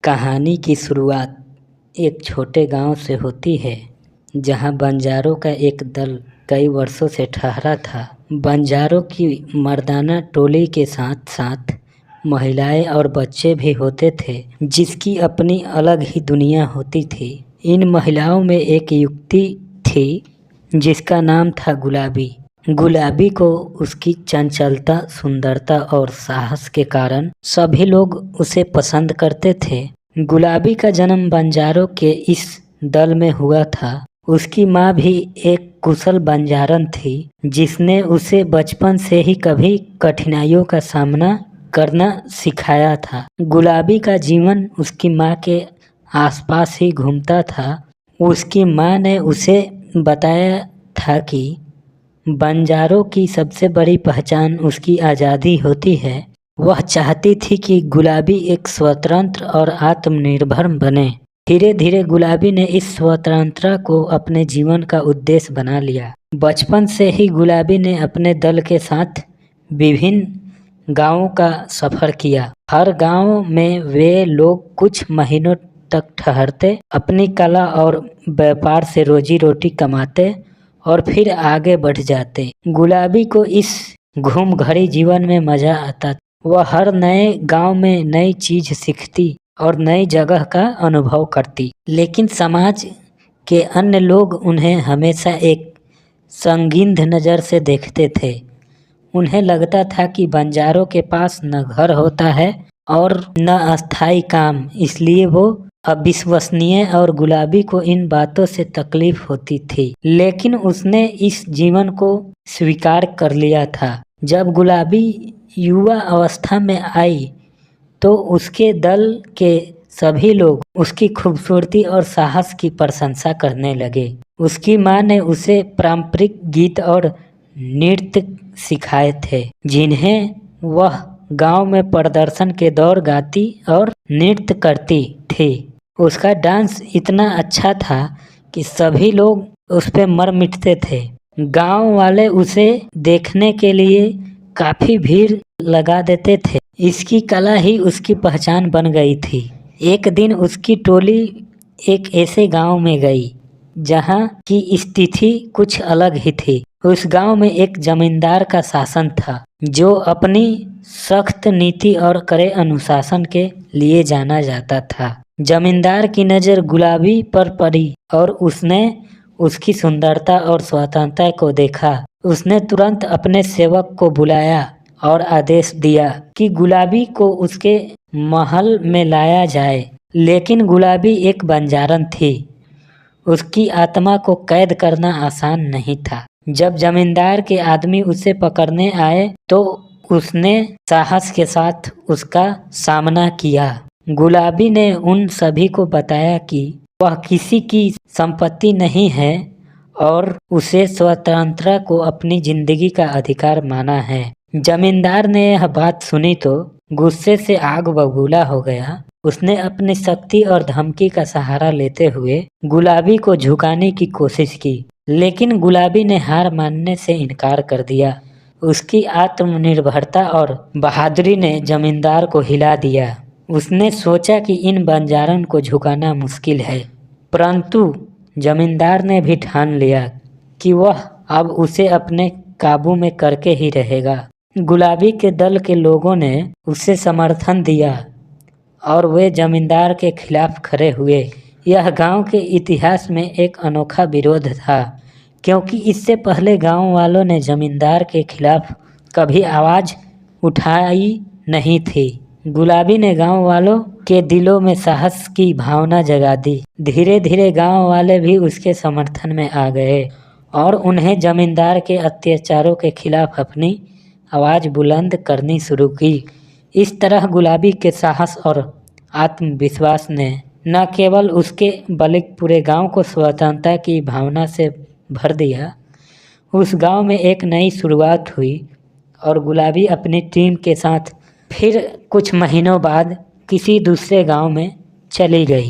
कहानी की शुरुआत एक छोटे गांव से होती है, जहां बंजारों का एक दल कई वर्षों से ठहरा था। बंजारों की मर्दाना टोली के साथ साथ महिलाएं और बच्चे भी होते थे, जिसकी अपनी अलग ही दुनिया होती थी। इन महिलाओं में एक युवती थी जिसका नाम था गुलाबी। गुलाबी को उसकी चंचलता, सुंदरता और साहस के कारण सभी लोग उसे पसंद करते थे। गुलाबी का जन्म बंजारों के इस दल में हुआ था। उसकी माँ भी एक कुशल बंजारन थी, जिसने उसे बचपन से ही कभी कठिनाइयों का सामना करना सिखाया था। गुलाबी का जीवन उसकी माँ के आसपास ही घूमता था। उसकी माँ ने उसे बताया था कि बंजारों की सबसे बड़ी पहचान उसकी आज़ादी होती है। वह चाहती थी कि गुलाबी एक स्वतंत्र और आत्मनिर्भर बने। धीरे धीरे गुलाबी ने इस स्वतंत्रता को अपने जीवन का उद्देश्य बना लिया। बचपन से ही गुलाबी ने अपने दल के साथ विभिन्न गांवों का सफर किया। हर गांव में वे लोग कुछ महीनों तक ठहरते, अपनी कला और व्यापार से रोजी रोटी कमाते और फिर आगे बढ़ जाते। गुलाबी को इस घूम-घड़ी जीवन में मजा आता। वह हर नए गांव में नई चीज सीखती और नई जगह का अनुभव करती। लेकिन समाज के अन्य लोग उन्हें हमेशा एक संदिग्ध नज़र से देखते थे। उन्हें लगता था कि बंजारों के पास न घर होता है और न अस्थायी काम, इसलिए वो अविश्वसनीय और गुलाबी को इन बातों से तकलीफ होती थी। लेकिन उसने इस जीवन को स्वीकार कर लिया था। जब गुलाबी युवा अवस्था में आई तो उसके दल के सभी लोग उसकी खूबसूरती और साहस की प्रशंसा करने लगे। उसकी माँ ने उसे पारंपरिक गीत और नृत्य सिखाए थे, जिन्हें वह गांव में प्रदर्शन के दौर गाती और नृत्य करती थी। उसका डांस इतना अच्छा था कि सभी लोग उस पे मर मिटते थे। गांव वाले उसे देखने के लिए काफी भीड़ लगा देते थे। इसकी कला ही उसकी पहचान बन गई थी। एक दिन उसकी टोली एक ऐसे गांव में गई जहां की स्थिति कुछ अलग ही थी। उस गांव में एक जमींदार का शासन था, जो अपनी सख्त नीति और कड़े अनुशासन के लिए जाना जाता था। जमींदार की नज़र गुलाबी पर पड़ी और उसने उसकी सुंदरता और स्वतंत्रता को देखा। उसने तुरंत अपने सेवक को बुलाया और आदेश दिया कि गुलाबी को उसके महल में लाया जाए। लेकिन गुलाबी एक बंजारन थी। उसकी आत्मा को कैद करना आसान नहीं था। जब जमींदार के आदमी उसे पकड़ने आए तो उसने साहस के साथ उसका सामना किया। गुलाबी ने उन सभी को बताया कि वह किसी की संपत्ति नहीं है और उसे स्वतंत्रता को अपनी जिंदगी का अधिकार माना है। जमींदार ने यह बात सुनी तो गुस्से से आग बबूला हो गया। उसने अपनी शक्ति और धमकी का सहारा लेते हुए गुलाबी को झुकाने की कोशिश की, लेकिन गुलाबी ने हार मानने से इनकार कर दिया। उसकी आत्मनिर्भरता और बहादुरी ने जमींदार को हिला दिया। उसने सोचा कि इन बंजारन को झुकाना मुश्किल है, परंतु जमींदार ने भी ठान लिया कि वह अब उसे अपने काबू में करके ही रहेगा। गुलाबी के दल के लोगों ने उसे समर्थन दिया और वे जमींदार के खिलाफ खड़े हुए। यह गांव के इतिहास में एक अनोखा विरोध था, क्योंकि इससे पहले गांव वालों ने जमींदार के खिलाफ कभी आवाज़ उठाई नहीं थी। गुलाबी ने गांव वालों के दिलों में साहस की भावना जगा दी। धीरे धीरे गांव वाले भी उसके समर्थन में आ गए और उन्हें जमींदार के अत्याचारों के खिलाफ अपनी आवाज़ बुलंद करनी शुरू की। इस तरह गुलाबी के साहस और आत्मविश्वास ने न केवल उसके बल्कि पूरे गांव को स्वतंत्रता की भावना से भर दिया। उस गांव में एक नई शुरुआत हुई और गुलाबी अपनी टीम के साथ फिर कुछ महीनों बाद किसी दूसरे गांव में चली गई।